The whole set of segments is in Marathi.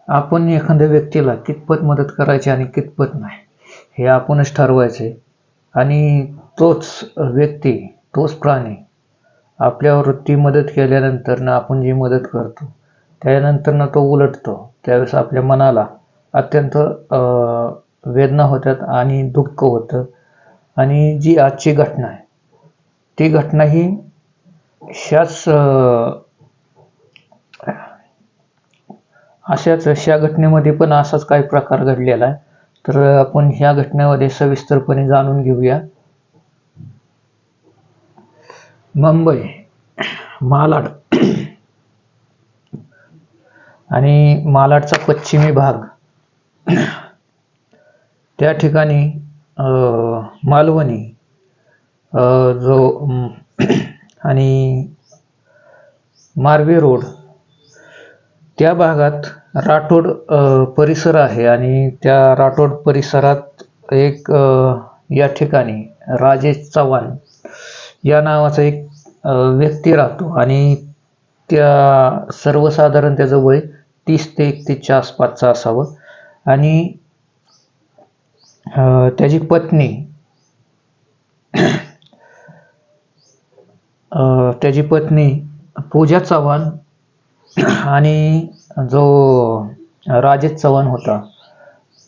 आपण एखाद्या व्यक्तीला कितपत मदत करायची आणि कितपत नाही हे आपणच ठरवायचे. आणि तोच व्यक्ती, तोच प्राणी आपल्यावर ती मदत केल्यानंतर आपण जी मदत करतो त्यानंतर तो उलटतो, त्यावेळेस आपल्या मनाला अत्यंत वेदना होतात आणि दुःख होतं. आणि जी आजची घटना आहे ती घटना ही ह्याच ह्या घटनेमध्ये पण असाच काही प्रकार घडलेला आहे. तर आपण ह्या घटनेमध्ये सविस्तरपणे जाणून घेऊया. मुंबई मालाड आणि मालाडचा पश्चिमी भाग, त्या ठिकाणी मालवणी जो आणि मारवी रोड त्या भागात राठोड परिसर आहे. आणि त्या राठोड परिसरात एक या ठिकाणी राजेश चव्हाण या नावाचा एक व्यक्ती राहतो. आणि त्या सर्वसाधारण त्याचं वय 30 ते 31च्या आसपासचं असावं. आणि त्याची पत्नी पूजा चव्हाण आणि जो राजेश चव्हाण होता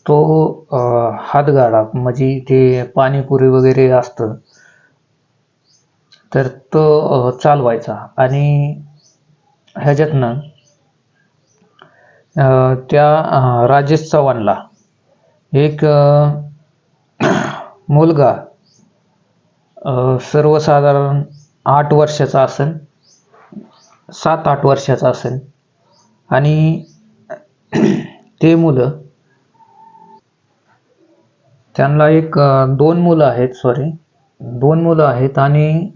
तो हातगाडा म्हणजे ते पाणीपुरी वगैरे असतं तर तो चालवायचा. आणि ह्याच्यातनं त्या राजेश चव्हाणला एक मुलगा सर्वसाधारण 8 वर्षाचा असेल, 7-8 वर्षाचा असेल. आणि ते मुलं त्यांना दोन मुलं आहेत. आणि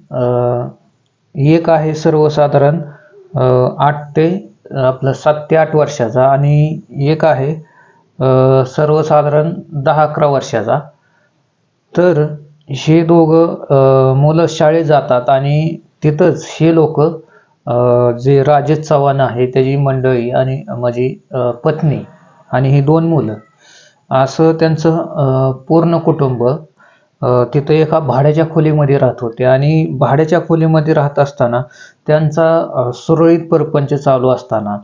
एक आहे सर्वसाधारण 7 ते 8 वर्षाचा आणि एक आहे सर्वसाधारण 10-11 वर्षाचा. तर हे दोघं मुलं शाळेत जातात आणि तिथंच हे लोक जे राजेश चव्हाण आहे त्याची मंडळी आणि माझी पत्नी आणि ही 2 मुलं असं त्यांचं पूर्ण कुटुंब तिथं एका भाड्याच्या खोलीमध्ये राहत होते. आणि भाड्याच्या खोलीमध्ये राहत असताना त्यांचा सुरळीत परपंच चालू असताना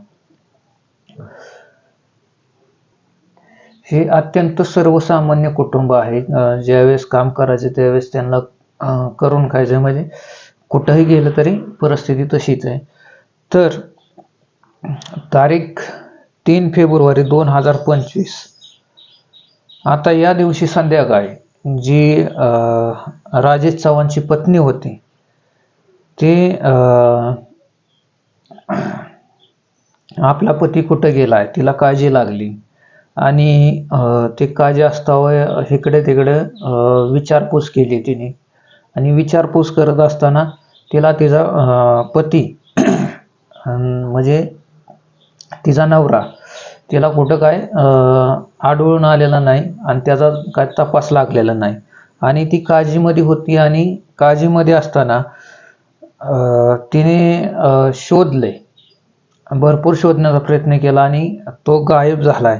हे अत्यंत सर्वसामान्य कुटुंब आहे. ज्यावेळेस काम करायचे त्यावेळेस त्यांना करून खायचं, म्हणजे कुठंही गेलं तरी परिस्थिती तशीच आहे. तर तारीख 3 फेब्रुवारी 2025 आता या दिवशी संध्याकाळी जी राजेश चव्हाणची पत्नी होती ते आपला पती कुठं गेलाय तिला काळजी लागली. आणि ते काळजी असतावं इकडे तिकडे विचारपूस केली तिने. आणि विचारपूस करत असताना तिला तिचा पती म्हणजे तिचा नवरा तिला कुठं काय आढळून आलेला नाही आणि त्याचा काय तपास लागलेला नाही. आणि ती काळजीमध्ये होती. आणि काळजीमध्ये असताना तिने शोधले, भरपूर शोधण्याचा प्रयत्न केला आणि तो गायब झालाय.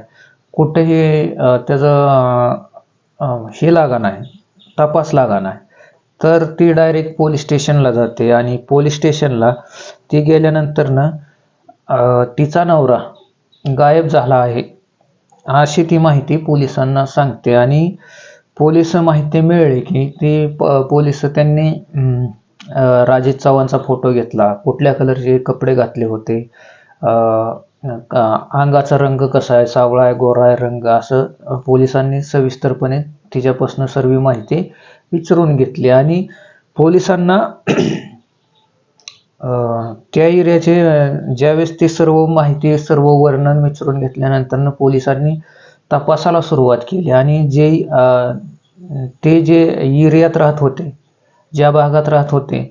कुठेही त्याचा हे लागा नाही, तपास लागा नाही. तर ती डायरेक्ट पोलीस स्टेशनला जाते. आणि पोलीस स्टेशनला ती गेल्यानंतर तिचा नवरा गायब झाला आहे अशी ती माहिती पोलिसांना सांगते. आणि पोलीस माहिती मिळाली की पोलीस त्यांनी राजेश चव्हाणचा फोटो घेतला, कुठल्या कलरचे कपडे घातले होते, अंगाचा रंग कसा आहे, सावळा आहे, गोरा आहे रंग, असं पोलिसांनी सविस्तरपणे तिच्यापासून सर्व माहिती विचारून घेतली. आणि पोलिसांना त्या एरियाचे ज्यावेळेस ती सर्व माहिती सर्व वर्णन विचारून घेतल्यानंतर पोलिसांनी तपासाला सुरुवात केली. आणि ते जे एरियात राहत होते, ज्या भागात राहत होते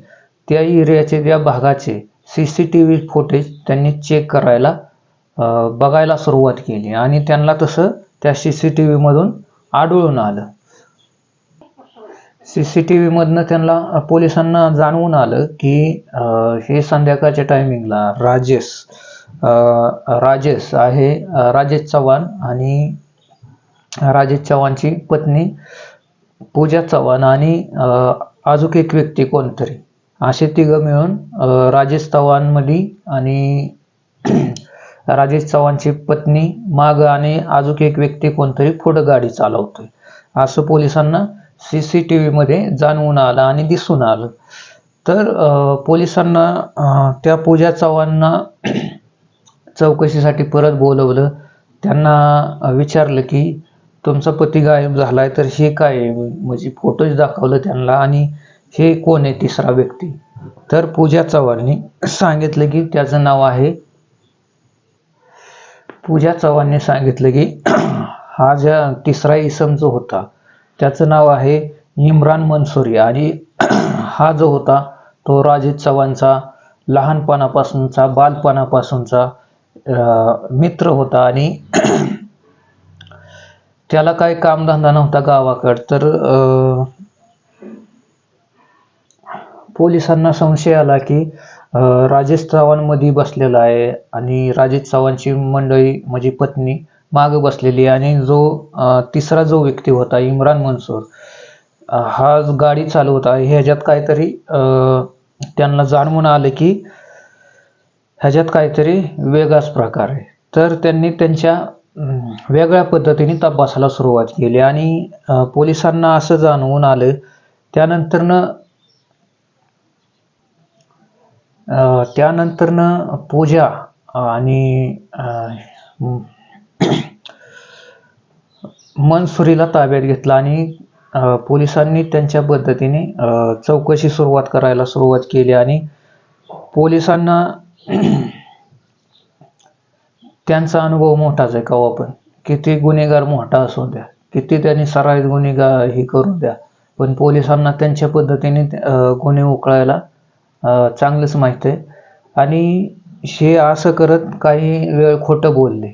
त्या एरियाचे त्या भागाचे CCTV फुटेज त्यांनी चेक करायला बघायला सुरुवात केली. आणि त्यांना तसं त्या CCTV मधून आढळून आलं. CCTV मधनं त्यांना पोलिसांना जाणवून आलं की हे संध्याकाळच्या टायमिंगला राजेश राजेश आहे, राजेश चव्हाण आणि राजेश चव्हाणची पत्नी पूजा चव्हाण आणि अजून एक व्यक्ती कोणतरी, असे तिघं मिळून राजेश चव्हाणमध्ये आणि राजेश चव्हाणची पत्नी माग आणि अजून एक व्यक्ती कोणतरी पुढं गाडी चालवतोय, असं पोलिसांना CCTV मध्ये जाणवून आलं आणि दिसून आलं. तर पोलिसांना त्या पूजा चव्हाणना चौकशीसाठी परत बोलवलं. त्यांना विचारलं की तुमचा पती गायब झालाय, तर हे काय आहे, म्हणजे फोटोज दाखवलं त्यांना आणि हे कोण आहे तिसरा व्यक्ती. तर पूजा चव्हाणनी सांगितलं की त्याचं नाव आहे, पूजा चव्हाणने सांगितलं की हा ज्या तिसरा इसम जो होता त्याचं नाव आहे इम्रान मंसुरी आणि हा जो होता तो राजेश चव्हाणचा लहानपणापासूनचा, बालपणापासूनचा मित्र होता आणि त्याला काय कामधंदा नव्हता गावाकडं. तर पोलिसांना संशय आला की राजेश चव्हाण मध्ये बसलेला आहे आणि राजेश चव्हाणची मंडळी म्हणजे पत्नी मागे बसलेली आहे आणि जो तिसरा जो व्यक्ती होता इम्रान मंसूर, हा गाडी चालवत आहे. ह्याच्यात काहीतरी त्यांना जाणवून आलं की ह्याच्यात काहीतरी वेगळाच प्रकार आहे. तर त्यांनी त्यांच्या वेगळ्या पद्धतीने तपासाला सुरुवात केली आणि पोलिसांना असं जाणवून आलं. त्यानंतरनं पूजा आणि मनसुरीला ताब्यात घेतलं आणि पोलिसांनी त्यांच्या पद्धतीने चौकशी करायला सुरुवात केली आणि पोलिसांना त्यांचा अनुभव मोठाच आहे. केव्हा पण किती गुन्हेगार मोठा असू द्या, किती त्यांनी सराईत गुन्हेगार हे करून द्या, पण पोलिसांना त्यांच्या पद्धतीने गुन्हे उकळायला चांगलंच माहीत आहे. आणि हे असं करत काही वेळ खोटं बोलले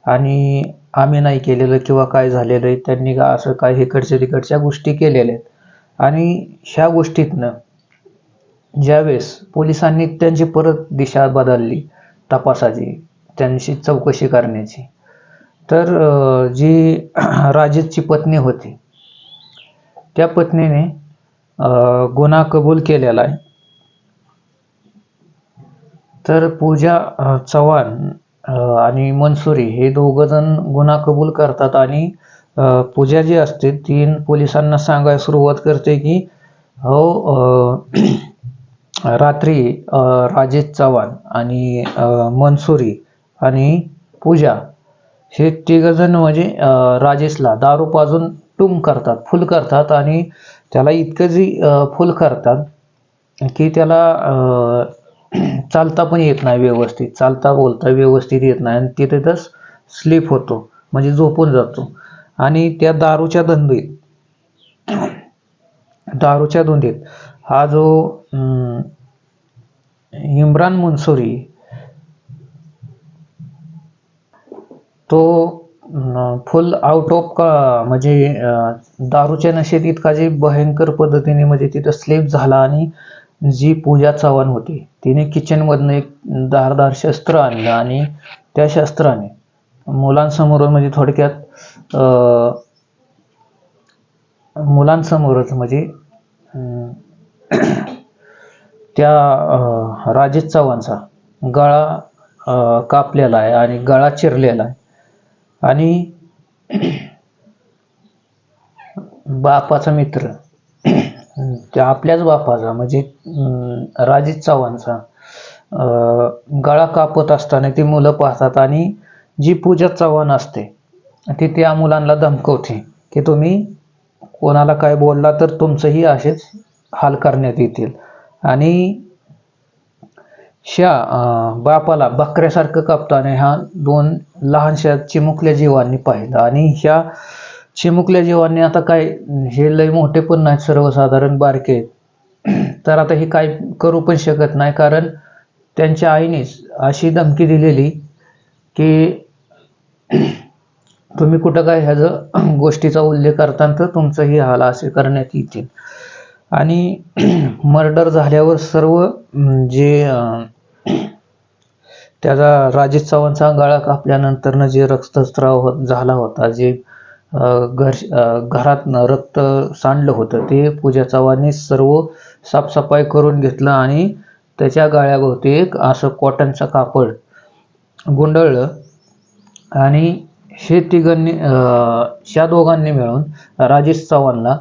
आणि आम्ही नाही केलेलं किंवा काय झालेलं आहे, त्यांनी का असं काय इकडच्या तिकडच्या गोष्टी केलेल्या आहेत. आणि ह्या गोष्टीतनं ज्यावेळेस पोलिसांनी त्यांची परत दिशा बदलली तपासाची, त्यांची चौकशी करण्याची, तर जी राजेशची पत्नी होती त्या पत्नीने गुन्हा कबूल केलेला आहे. तर पूजा चव्हाण आणि मनसुरी हे दोघं जण गुन्हा कबूल करतात आणि पूजा जी असते ती पोलिसांना सांगायला सुरुवात करते की हो, रात्री राजेश चव्हाण आणि मनसुरी आणि पूजा हे तिघजण म्हणजे राजेशला दारू पाजून टूम करतात, फुल करतात आणि त्याला इतकं जी फुल करतात की त्याला चालता पण येत नाही व्यवस्थित, चालता बोलता व्यवस्थित येत नाही आणि तिथेच स्लीप होतो, म्हणजे झोपून जातो. आणि त्या दारूच्या धुंदीत हा जो इम्रान मंसुरी तो फुल आउट ऑफ का म्हणजे दारूच्या नशेत इतका जे भयंकर पद्धतीने म्हणजे तिथं स्लीप झाला आणि जी पूजा चव्हाण होती तिने किचनमधनं एक धारदार शस्त्र आणलं आणि त्या शस्त्राने मुलांसमोर म्हणजे थोडक्यात मुलांसमोरच म्हणजे त्या राजेश चव्हाणचा गळा कापलेला आहे आणि गळा चिरलेला आहे आणि बापाचा मित्र त्या आपल्याच बापाचा म्हणजे राजेश चव्हाणचा गळा कापत असताना ती मुलं पाहतात आणि जी पूजा चव्हाण असते ती त्या मुलांना धमकवते की तुम्ही कोणाला काय बोलला तर तुमचंही असेच हाल करण्यात येतील. आणि ह्या बापाला बकऱ्यासारखं कापताना ह्या दोन लहानशा चिमुकल्या जीवांनी पाहिलं आणि ह्या चिमुकल्या जीवांनी आता काय हे लय मोठे पण नाहीत, सर्वसाधारण बारके आहेत, तर आता हे काय करू पण शकत नाही, कारण त्यांच्या आईनेच अशी धमकी दिलेली की तुम्ही कुठं काय ह्याचं गोष्टीचा उल्लेख करता तर तुमचंही हाल असे करण्यात येतील. आणि मर्डर झाल्यावर सर्व जे त्याचा राजेश चव्हाणचा गळा कापल्यानंतरनं जे रक्तस्राव झाला होता, जे घरात रक्त सांडलं होतं, ते पूजा चव्हाणने सर्व साफसफाई करून घेतलं आणि त्याच्या गळ्याभोवती एक असं कॉटनचं कापड गुंडळलं आणि हे तिघांनी ह्या दोघांनी मिळून राजेश चव्हाणला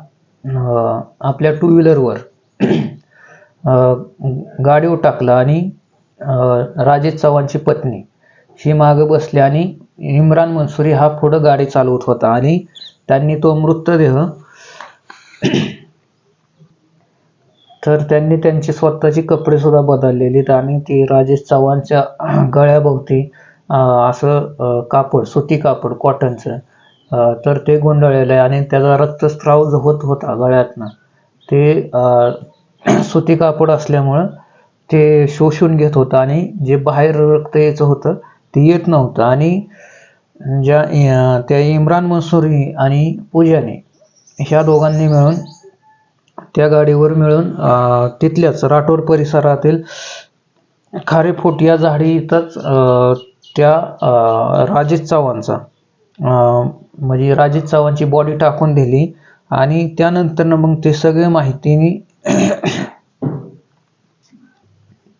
आपल्या टू व्हीलरवर गाडीवर टाकलं आणि राजेश चव्हाणची पत्नी ही मागे बसली आणि इम्रान मंसूरी हा पुढं गाडी चालवत होता आणि त्यांनी तो मृतदेह तर त्यांनी त्यांची स्वतःची कपडे सुद्धा बदललेली आणि ती राजेश चव्हाणच्या गळ्याभोवती असं कापड, सुती कापड कॉटनचं, तर ते गुंडाळलेलं आहे आणि त्याचा रक्तस्राव जो होत होता गळ्यातनं, ते सुती कापड असल्यामुळं ते शोषून घेत होतं आणि जे बाहेर रक्त यायचं होतं ते येत नव्हतं. आणि त्या इम्रान मंसूरी आणि पूजाने ह्या दोघांनी मिळून त्या गाडीवर मिळून तिथल्याच राठोड परिसरातील खारेफोट या झाडी इथंच त्या राजेश चव्हाणचा म्हणजे राजेश चव्हाणची बॉडी टाकून दिली आणि त्यानंतरनं मग ते सगळे माहितीने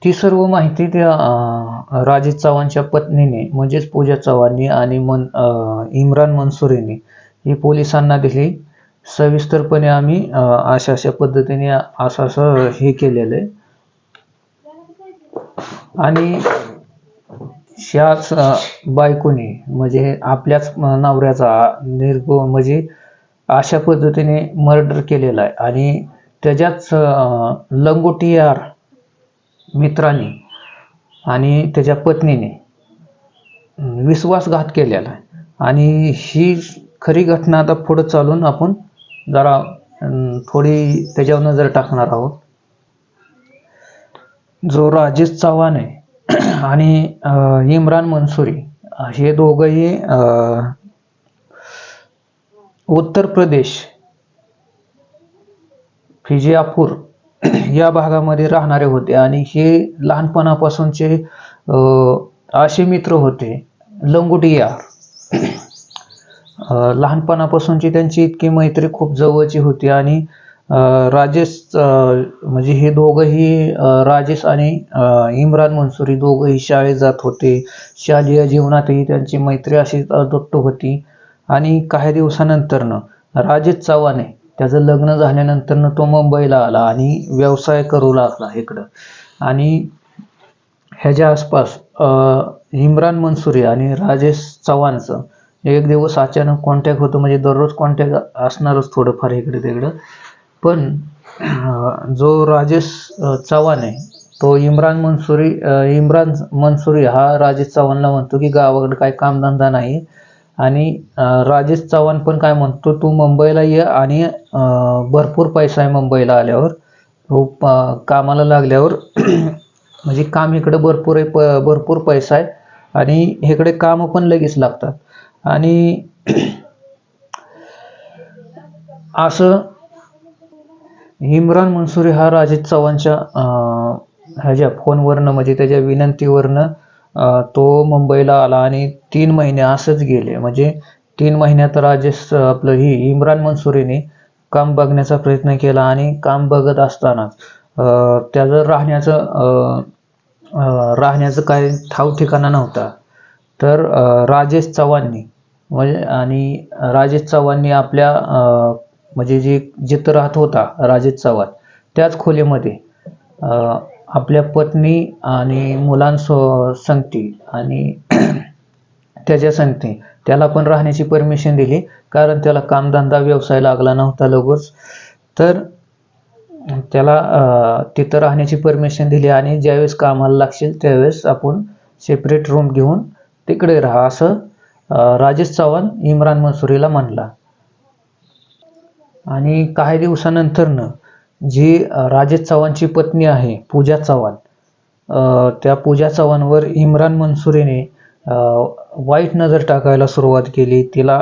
ती सर्व माहिती त्या राजेश चव्हाणच्या पत्नीने म्हणजेच पूजा चव्हाणने आणि इम्रान मंसूरीने ही पोलिसांना दिली. सविस्तरपणे आम्ही अशा पद्धतीने असं हे केलेलं आहे आणि ह्याच बायकोने म्हणजे आपल्याच नवऱ्याचा म्हणजे अशा पद्धतीने मर्डर केलेला आहे आणि त्याच्याच लंगोटियार मित्राने आणि त्याच्या पत्नीने विश्वासघात केलेला आहे आणि ही खरी घटना आता पुढे चालून आपण जरा थोडी त्याच्यावर नजर टाकणार आहोत. जो राजेश चव्हाण आहे आणि इम्रान मंसूरी हे दोघंही उत्तर प्रदेश फिजियापूर या भागामध्ये राहणारे होते आणि हे लहानपणापासूनचे असे मित्र होते लंगोटियार. लहानपणापासूनची त्यांची इतकी मैत्री खूप जवळची होती आणि राजेश म्हणजे हे दोघंही राजेश आणि इम्रान मंसूरी दोघंही शाळेत जात होते. शालेय जीवनातही त्यांची मैत्री अशी अतूट होती आणि काही दिवसानंतरनं राजेश चव्हाण आहे त्याचं लग्न झाल्यानंतरनं तो मुंबईला आला आणि व्यवसाय करू लागला इकडं आणि ह्याच्या आसपास इम्रान मंसूरी आणि राजेश चव्हाणचं एक दिवस अचानक कॉन्टॅक्ट होतो. म्हणजे दररोज कॉन्टॅक्ट असणारच थोडंफार इकडे तिकडं, पण जो राजेश चव्हाण आहे तो इम्रान मंसूरी हा राजेश चव्हाणला म्हणतो की गावाकडे काही कामधंदा नाही आणि राजेश चव्हाण पण काय म्हणतो तू मुंबईला ये आणि भरपूर पैसा आहे मुंबईला आल्यावर, तो कामाला लागल्यावर म्हणजे काम इकडे भरपूर आहे, भरपूर पैसा आहे आणि इकडे कामं पण लगेच लागतात आणि असं इम्रान मंसूरी हा राजेश चव्हाणच्या ह्याच्या फोनवरनं म्हणजे त्याच्या विनंतीवरनं तो मुंबईला आला आणि 3 महिने असंच गेले. म्हणजे 3 महिन्यात राजेश इम्रान मंसूरीने काम बघण्याचा प्रयत्न केला आणि काम बघत असतानाच त्याचं राहण्याचं काही ठाव ठिकाणा नव्हता. तर राजेश चव्हाणनी आपल्या म्हणजे जिथं राहत होता राजेश चव्हाण त्याच खोलीमध्ये आपल्या पत्नी आणि संगती आणि त्याच्या संगती त्याला पण राहण्याची परमिशन दिली, कारण त्याला कामधंदा व्यवसाय लागला नव्हता लगेच. तर त्याला तिथं राहण्याची परमिशन दिली आणि ज्यावेळेस कामाला लागशील त्यावेळेस आपण सेपरेट रूम घेऊन तिकडे राहा असं राजेश चव्हाण इम्रान मंसूरीला म्हणला. आणि काही दिवसानंतरनं जी राजेश चव्हाणची पत्नी आहे पूजा चव्हाण, त्या पूजा चव्हाणवर इम्रान मंसूरीने वाईट नजर टाकायला सुरुवात केली. तिला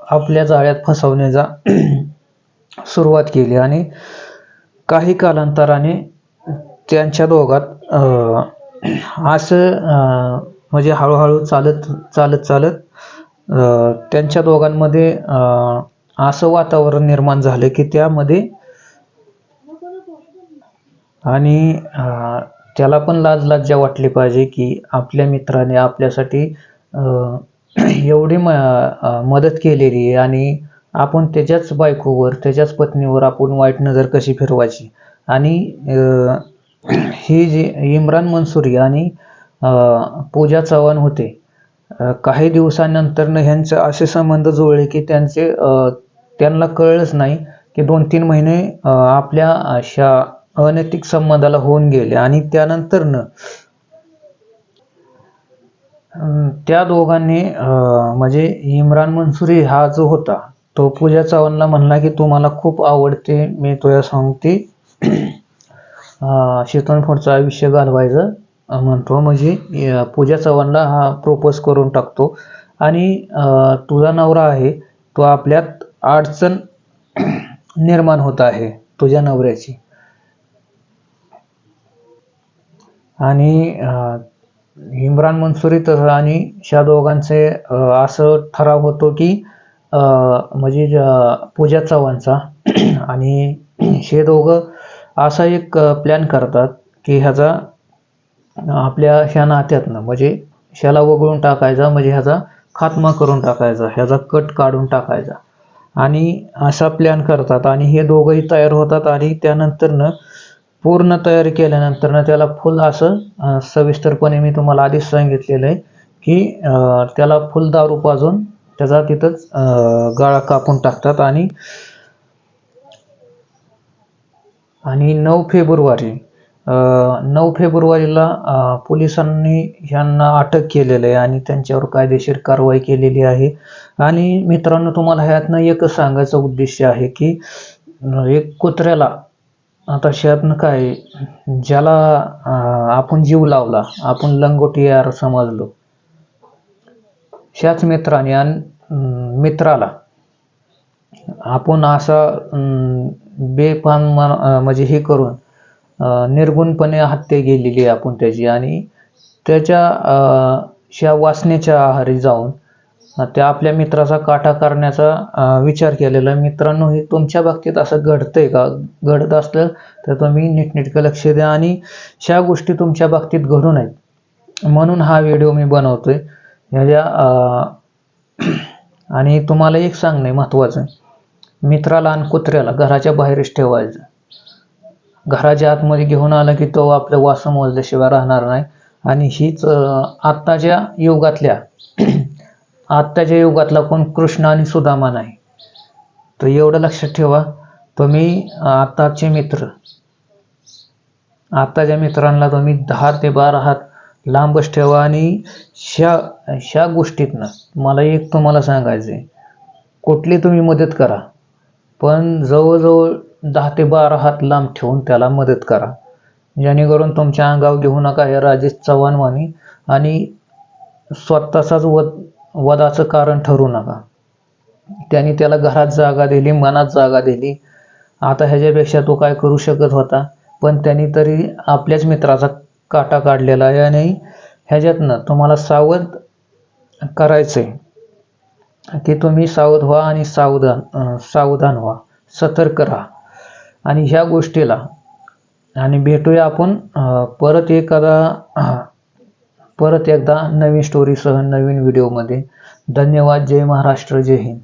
आपल्या जाळ्यात फसवण्याचा सुरुवात केली आणि काही कालांतराने त्यांच्या दोघात असं म्हणजे हळूहळू चालत चालत चालत त्यांच्या दोघांमध्ये असं वातावरण निर्माण झालं की त्यामध्ये आणि त्याला पण लाज लज्जा वाटली पाहिजे की आपल्या मित्राने आपल्यासाठी एवढी मदत केलेली आहे आणि आपण त्याच्याच बायकोवर त्याच्याच पत्नीवर आपण वाईट नजर कशी फिरवायची. आणि ही जी इम्रान मंसूरी आणि पूजा चव्हाण होते, काही दिवसानंतर ह्यांचे असे संबंध जुळले की त्यांना कळलंच नाही की 2-3 महिने आपल्या अशा अनैतिक संबंधाला होऊन गेले. आणि त्यानंतरनं त्या दोघांनी म्हणजे इम्रान मंसूरी हा जो होता तो पूजा चव्हाणला म्हणला की तू मला खूप आवडते, मी तुझ्या सांगते शिकून पुढचं आयुष्य घालवायचं म्हणतो. म्हणजे पूजा चव्हाणला हा प्रपोज करून टाकतो आणि तुझा नवरा आहे तो आपल्यात अडचण निर्माण होत आहे तुझ्या नवऱ्याची. आणि इम्रान मंसूरी तर आणि ह्या दोघांचे असं ठराव होतो की म्हणजे पूजा चव्हाणचा आणि हे दोघं असा एक प्लॅन करतात की ह्याचा आपल्या ह्या नात्यातनं म्हणजे ह्याला वगळून टाकायचा, म्हणजे ह्याचा खात्मा करून टाकायचा, ह्याचा कट काढून टाकायचा. आणि असा प्लॅन करतात आणि हे दोघंही तयार होतात. आणि त्यानंतरनं पूर्ण तयारी केल्यानंतरनं त्याला फुल असं सविस्तरपणे मी तुम्हाला आधीच सांगितलेलं आहे की त्याला फुल दारू पाजून त्याचा तिथंच गळा कापून टाकतात. आणि 9 फेब्रुवारीला पोलिसांनी ह्यांना अटक केलेलं आहे आणि त्यांच्यावर कायदेशीर कारवाई केलेली आहे. आणि मित्रांनो, तुम्हाला ह्यातनं एकच सांगायचं उद्देश आहे की एक कुत्र्याला आता ह्यातनं काय, ज्याला आपण जीव लावला, आपण लंगोटी यार समजलो, ह्याच मित्राने आणि मित्राला आपण असा बेफाम म्हणजे हे करून निर्गुणपणे हत्या केलेली आहे आपण त्याची. आणि त्याच्या ह्या वासनेच्या आहारी जाऊन त्या आपल्या मित्राचा काटा करण्याचा विचार केलेला. मित्रांनो, हे तुमच्या बाबतीत असं घडतंय का? घडत असलं तर तुम्ही नीटनेटकं लक्ष द्या आणि ह्या गोष्टी तुमच्या बाबतीत घडू नयेत म्हणून हा व्हिडिओ मी बनवतोय. ह्याच्या आणि तुम्हाला एक सांगणं महत्त्वाचं, मित्राला आणि कुत्र्याला घराच्या बाहेरच ठेवायचं. घराच्या आतमध्ये घेऊन आला की तो आपलं वासं मोजल्याशिवाय राहणार नाही. आणि हीच आत्ताच्या युगातला कोण कृष्ण आणि सुदामा नाही. तर एवढं लक्षात ठेवा. तुम्ही आत्ताच्या मित्रांना तुम्ही 10 ते 12 हात लांबच ठेवा. आणि ह्या गोष्टीतनं मला एक तुम्हाला सांगायचं आहे, कुठली तुम्ही मदत करा पण जवळजवळ 10 ते 12 हात लांब ठेवून त्याला मदत करा, जेणेकरून तुमच्या अंगावर घेऊ नका हे राजेश चव्हाण वाणी आणि स्वतःचाच वधाचं कारण ठरू नका. त्यांनी त्याला घरात जागा दिली, मनात जागा दिली. आता ह्याच्यापेक्षा तो काय करू शकत होता, पण त्यांनी तरी आपल्याच मित्राचा काटा काढलेला आहे. आणि ह्याच्यातनं तुम्हाला सावध करायचं आहे की तुम्ही सावध व्हा आणि सावधान व्हा, सतर्क राहा. आणि ह्या गोष्टीला आणि भेटूया आपण परत एकदा नवीन स्टोरीसह नवीन व्हिडिओमध्ये. धन्यवाद. जय महाराष्ट्र, जय हिंद.